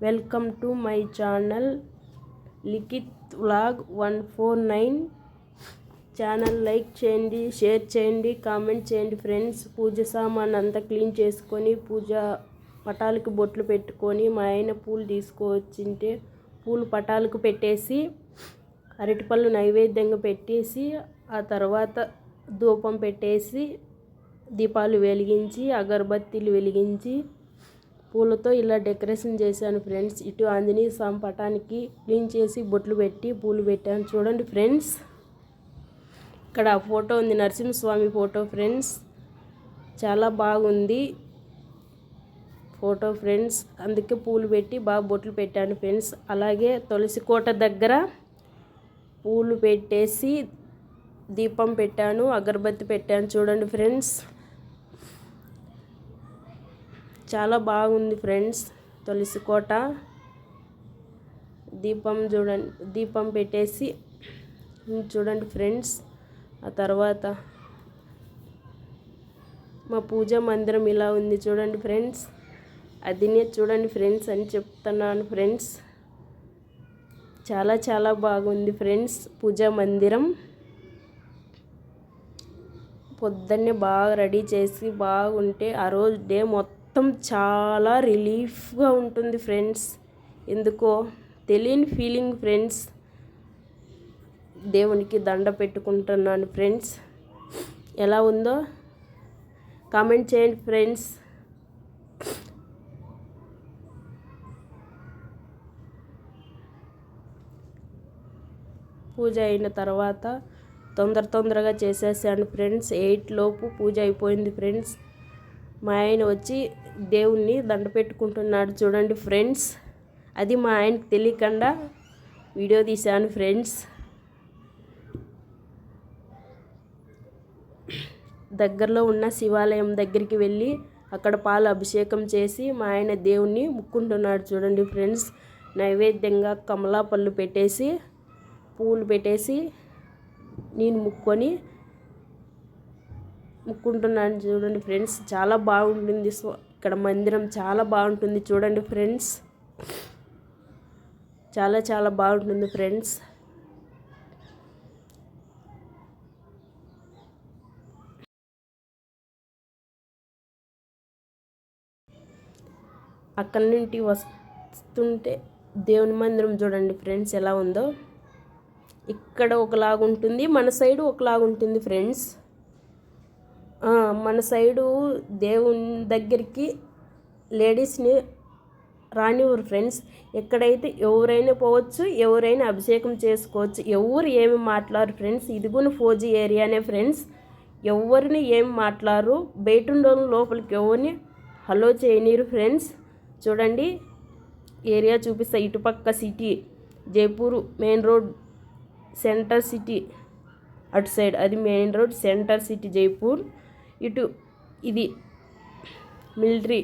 Welcome to my channel Likhith vlog 149. Channel like చేయండి, share చేయండి, comment చేయండి ఫ్రెండ్స్. పూజ సామాన్ అంతా క్లీన్ చేసుకొని పూజ పటాలకు బొట్లు పెట్టుకొని మా ఆయన పూలు తీసుకువచ్చింటే పూలు పటాలకు పెట్టేసి అరటిపళ్ళు నైవేద్యంగా పెట్టేసి ఆ తర్వాత ధూపం పెట్టేసి దీపాలు వెలిగించి అగరబత్తీలు వెలిగించి పూలతో ఇలా డెకరేషన్ చేశాను ఫ్రెండ్స్. ఇటు ఆంజనేయ స్వామి పటానికి క్లీన్ చేసి బొట్లు పెట్టి పూలు పెట్టాను. చూడండి ఫ్రెండ్స్, ఇక్కడ ఫోటో ఉంది, నరసింహస్వామి ఫోటో ఫ్రెండ్స్. చాలా బాగుంది ఫోటో ఫ్రెండ్స్, అందుకే పూలు పెట్టి బాగా బొట్లు పెట్టాను ఫ్రెండ్స్. అలాగే తులసి కోట దగ్గర పూలు పెట్టేసి దీపం పెట్టాను, అగరబత్తి పెట్టాను. చూడండి ఫ్రెండ్స్, చాలా బాగుంది ఫ్రెండ్స్. తులసి కోట దీపం చూడండి, దీపం పెట్టేసి చూడండి ఫ్రెండ్స్. ఆ తర్వాత మా పూజా మందిరం ఇలా ఉంది చూడండి ఫ్రెండ్స్. అదినే చూడండి ఫ్రెండ్స్ అని చెప్తున్నాను ఫ్రెండ్స్. చాలా చాలా బాగుంది ఫ్రెండ్స్ పూజా మందిరం. పొద్దున్నే బాగా రెడీ చేసి బాగుంటే ఆ రోజు డే మొత్తం చాలా రిలీఫ్గా ఉంటుంది ఫ్రెండ్స్. ఎందుకో తెలియని ఫీలింగ్ ఫ్రెండ్స్. దేవునికి దండ పెట్టుకుంటున్నాను ఫ్రెండ్స్. ఎలా ఉందో కామెంట్ చేయండి ఫ్రెండ్స్. పూజ అయిన తర్వాత తొందరగా చేసేసాను ఫ్రెండ్స్. 8 లోపు పూజ అయిపోయింది ఫ్రెండ్స్. మా ఆయన వచ్చి దేవుణ్ణి దండ పెట్టుకుంటున్నాడు చూడండి ఫ్రెండ్స్. అది మా ఆయనకి తెలియకుండా వీడియో తీశాను ఫ్రెండ్స్. దగ్గరలో ఉన్న శివాలయం దగ్గరికి వెళ్ళి అక్కడ పాలు అభిషేకం చేసి మా ఆయన దేవుణ్ణి ముక్కుంటున్నాడు చూడండి ఫ్రెండ్స్. నైవేద్యంగా కమలాపళ్ళు పెట్టేసి పూలు పెట్టేసి నేను ముక్కుంటున్నాను చూడండి ఫ్రెండ్స్. చాలా బాగుంటుంది ఇక్కడ మందిరం, చాలా బాగుంటుంది చూడండి ఫ్రెండ్స్. చాలా చాలా బాగుంటుంది ఫ్రెండ్స్. అక్కడి నుండి వస్తుంటే దేవుని మందిరం చూడండి ఫ్రెండ్స్ ఎలా ఉందో. ఇక్కడ ఒకలాగుంటుంది, మన సైడు ఒకలాగుంటుంది ఫ్రెండ్స్. మన సైడు దేవుని దగ్గరికి లేడీస్ని రానివ్వరు ఫ్రెండ్స్. ఎక్కడైతే ఎవరైనా పోవచ్చు, ఎవరైనా అభిషేకం చేసుకోవచ్చు, ఎవరు ఏమి మాట్లాడరు ఫ్రెండ్స్. ఇది కూడా ఫోజీ ఏరియానే ఫ్రెండ్స్. ఎవరిని ఏమి మాట్లాడరు. బయట ఉన్న లోపలికి ఎవరిని హలో చేయనీరు ఫ్రెండ్స్. చూడండి ఏరియా చూపిస్తా. ఇటుపక్క city Jaipur main road centre city, అటు సైడ్ అది main road centre city Jaipur. ఇటు ఇది మిలిటరీ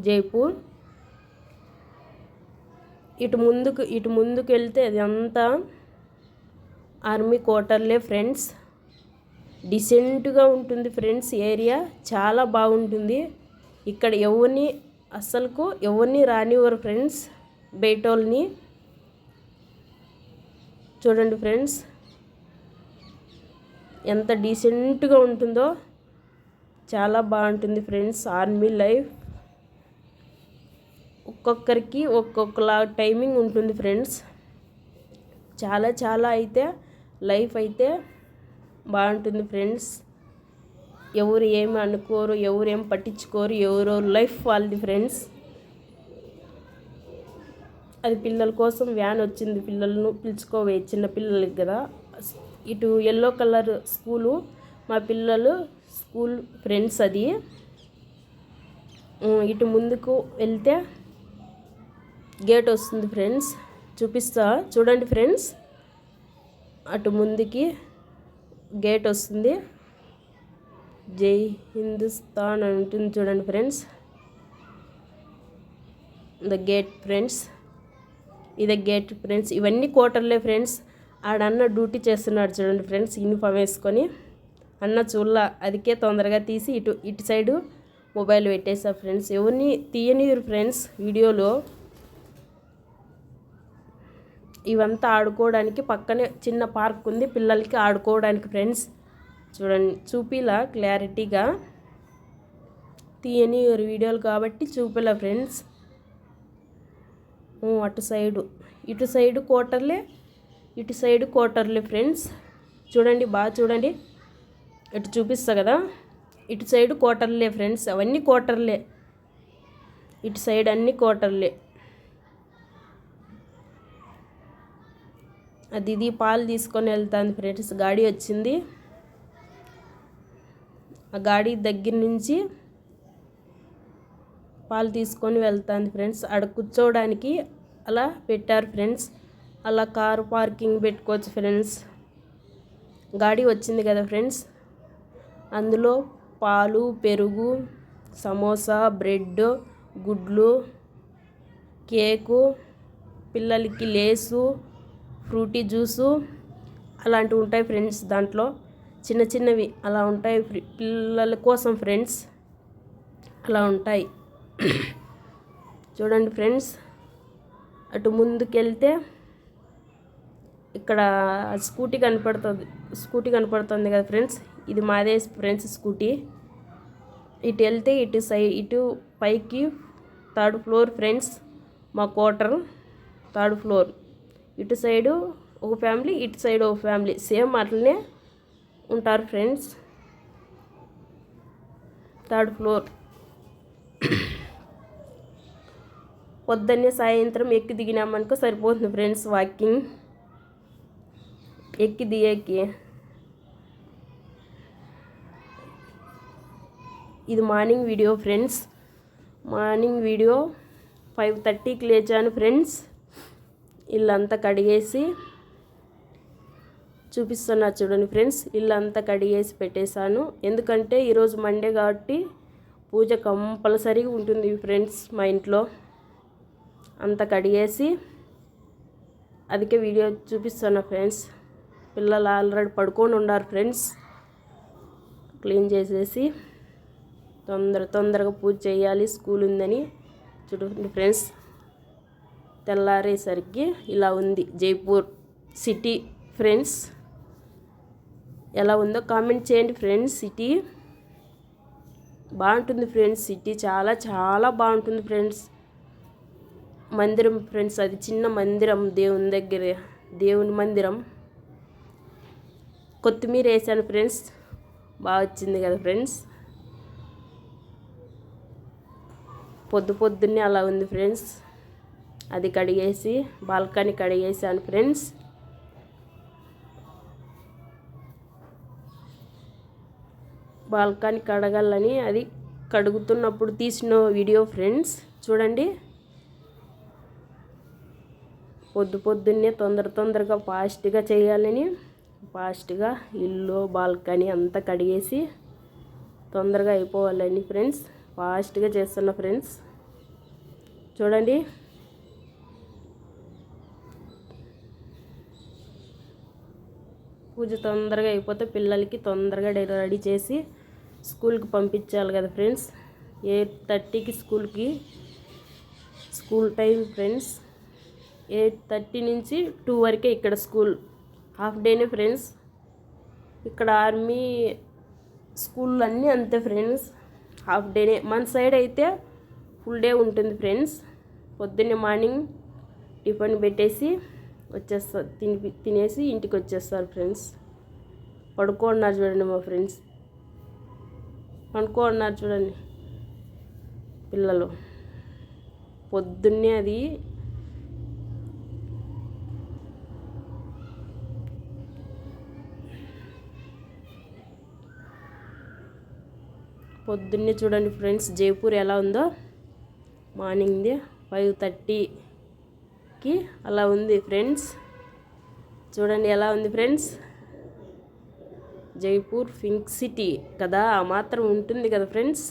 జైపూర్. ఇటు ముందుకు వెళ్తే అది అంతా ఆర్మీ క్వార్టర్లే ఫ్రెండ్స్. డీసెంట్గా ఉంటుంది ఫ్రెండ్స్. ఏరియా చాలా బాగుంటుంది. ఇక్కడ ఎవరిని రానివ్వరు ఫ్రెండ్స్, బయటోళ్ళని. చూడండి ఫ్రెండ్స్ ఎంత డీసెంట్గా ఉంటుందో. చాలా బాగుంటుంది ఫ్రెండ్స్ ఆర్మీ లైఫ్. ఒక్కొక్కరికి ఒక్కొక్కలా టైమింగ్ ఉంటుంది ఫ్రెండ్స్. చాలా చాలా అయితే లైఫ్ అయితే బాగుంటుంది ఫ్రెండ్స్. ఎవరు ఏమి అనుకోరు, ఎవరు ఏం పట్టించుకోరు, ఎవరెవరు లైఫ్ వాళ్ళది ఫ్రెండ్స్. అది పిల్లల కోసం వ్యాన్ వచ్చింది, పిల్లలను పిలుచుకోవే, చిన్న పిల్లలకి కదా. ఇటు ఎల్లో కలర్ స్కూలు, మా పిల్లలు స్కూల్ ఫ్రెండ్స్ అది. ఇటు ముందుకు వెళ్తే గేట్ వస్తుంది ఫ్రెండ్స్, చూపిస్తా చూడండి ఫ్రెండ్స్. అటు ముందుకి గేట్ వస్తుంది, జై హిందుస్థాన్ అని ఉంటుంది చూడండి ఫ్రెండ్స్. ద గేట్ ఫ్రెండ్స్, ఇదే గేట్ ఫ్రెండ్స్. ఇవన్నీ క్వార్టర్లే ఫ్రెండ్స్. ఆడన్న డ్యూటీ చేస్తున్నాడు చూడండి ఫ్రెండ్స్, యూనిఫామ్ వేసుకొని. అన్న చూల్ల అదికే తొందరగా తీసి ఇటు సైడు మొబైల్ పెట్టేసా ఫ్రెండ్స్. ఎవరిని తీయనివ్వరు ఫ్రెండ్స్ వీడియోలో. ఇవంతా ఆడుకోవడానికి పక్కనే చిన్న పార్క్ ఉంది పిల్లలకి ఆడుకోవడానికి ఫ్రెండ్స్. చూడండి చూపిలా క్లారిటీగా తీయనివ్వరు వీడియోలు కాబట్టి చూపిలా ఫ్రెండ్స్. అటు సైడు ఇటు సైడు క్వార్టర్లే, ఇటు సైడు క్వార్టర్లే ఫ్రెండ్స్. చూడండి బాగా చూడండి. ఇటు చూపిస్తా కదా, ఇటు సైడు క్వార్టర్లే ఫ్రెండ్స్. అవన్నీ క్వార్టర్లే, ఇటు సైడ్ అన్ని క్వార్టర్లే. అది పాలు తీసుకొని వెళ్తాను ఫ్రెండ్స్. గాడి వచ్చింది, ఆ గాడి దగ్గర నుంచి పాలు తీసుకొని వెళ్తాను ఫ్రెండ్స్. ఆడ కూర్చోవడానికి అలా పెట్టారు ఫ్రెండ్స్. అలా కారు పార్కింగ్ పెట్టుకోవచ్చు ఫ్రెండ్స్. గాడి వచ్చింది కదా ఫ్రెండ్స్, అందులో పాలు, పెరుగు, సమోసా, బ్రెడ్, గుడ్లు, కేకు, పిల్లలకి లేసు, ఫ్రూటీ జ్యూసు అలాంటివి ఉంటాయి ఫ్రెండ్స్. దాంట్లో చిన్న చిన్నవి అలా ఉంటాయి పిల్లల కోసం ఫ్రెండ్స్. అలా ఉంటాయి చూడండి ఫ్రెండ్స్. అటు ముందుకెళ్తే ఇక్కడ స్కూటీ కనపడుతుంది కదా ఫ్రెండ్స్. ఇది మాదే ఫ్రెండ్స్ స్కూటీ. ఇటు వెళ్తే ఇటు పైకి 3rd ఫ్లోర్ ఫ్రెండ్స్. మా క్వార్టర్ 3rd ఫ్లోర్. ఇటు సైడు ఒక ఫ్యామిలీ, ఇటు సైడ్ ఒక ఫ్యామిలీ, సేమ్ అట్లనే ఉంటారు ఫ్రెండ్స్. 3rd floor. పొద్దున్నే సాయంత్రం ఎక్కి దిగినామనుకో సరిపోతుంది ఫ్రెండ్స్. వాకింగ్ ఎక్కి దిగేకి. ఇది morning video friends. Morning video 5:30కి లేచాను ఫ్రెండ్స్. ఇల్లంతా కడిగేసి చూపిస్తున్నా చూడండి ఫ్రెండ్స్. ఇల్లంతా కడిగేసి పెట్టేశాను. ఎందుకంటే ఈరోజు మండే కాబట్టి పూజ కంపల్సరీగా ఉంటుంది ఫ్రెండ్స్. మా ఇంట్లో అంతా కడిగేసి అదికే వీడియో చూపిస్తున్నా ఫ్రెండ్స్. పిల్లలు ఆల్రెడీ పడుకొని ఉన్నారు ఫ్రెండ్స్. క్లీన్ చేసేసి తొందరగా పూజ చేయాలి, స్కూల్ ఉందని. చూడండి ఫ్రెండ్స్, తెల్లారేసరికి ఇలా ఉంది జైపూర్ సిటీ ఫ్రెండ్స్. ఎలా ఉందో కామెంట్ చేయండి ఫ్రెండ్స్. సిటీ బాగుంటుంది ఫ్రెండ్స్. సిటీ చాలా చాలా బాగుంటుంది ఫ్రెండ్స్. మందిరం ఫ్రెండ్స్, అది చిన్న మందిరం, దేవుని దగ్గర దేవుని మందిరం. కొత్తిమీర వేసాను ఫ్రెండ్స్, బాగా వచ్చింది కదా ఫ్రెండ్స్. పొద్దున్నే అలా ఉంది ఫ్రెండ్స్. అది కడిగేసి బాల్కనీ కడిగేసాను ఫ్రెండ్స్. బాల్కనీ కడగాలని అది కడుగుతున్నప్పుడు తీసిన వీడియో ఫ్రెండ్స్. చూడండి, పొద్దున్నే తొందరగా ఫాస్ట్గా చేయాలని ఫాస్ట్గా ఇల్లు బాల్కనీ అంతా కడిగేసి తొందరగా అయిపోవాలని ఫ్రెండ్స్ ఫాస్ట్గా చేస్తున్నా ఫ్రెండ్స్. చూడండి, పూజ తొందరగా అయిపోతే పిల్లలకి తొందరగా రెడీ చేసి స్కూల్కి పంపించాలి కదా ఫ్రెండ్స్. 8:30కి స్కూల్ టైం ఫ్రెండ్స్. 8:30 నుంచి 2 వరకే ఇక్కడ స్కూల్. హాఫ్ డేనే ఫ్రెండ్స్. ఇక్కడ ఆర్మీ స్కూల్ అన్నీ అంతే ఫ్రెండ్స్, హాఫ్ డేనే. మన సైడ్ అయితే ఫుల్ డే ఉంటుంది ఫ్రెండ్స్. పొద్దున్నే మార్నింగ్ టిఫిన్ పెట్టేసి వచ్చేస్తారు, తినేసి ఇంటికి వచ్చేస్తారు ఫ్రెండ్స్. పడుకోన్నారు చూడండి మా ఫ్రెండ్స్, పడుకోన్నారు చూడండి పిల్లలు. పొద్దున్నే అది పొద్దున్నే చూడండి ఫ్రెండ్స్ జైపూర్ ఎలా ఉందో. మార్నింగ్ది 5:30కి అలా ఉంది ఫ్రెండ్స్. చూడండి ఎలా ఉంది ఫ్రెండ్స్. జైపూర్ పింక్ సిటీ కదా, ఆ మాత్రం ఉంటుంది కదా ఫ్రెండ్స్.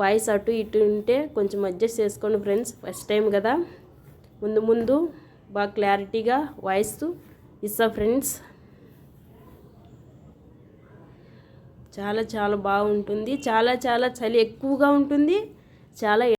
వాయిస్ అటు ఇటు ఉంటే కొంచెం అడ్జస్ట్ చేసుకోండి ఫ్రెండ్స్. ఫస్ట్ టైం కదా, ముందు బాగా క్లారిటీగా వాయిస్ ఇస్తా ఫ్రెండ్స్. చాలా చాలా బాగుంటుంది. చాలా చాలా చలి ఎక్కువగా ఉంటుంది. చాలా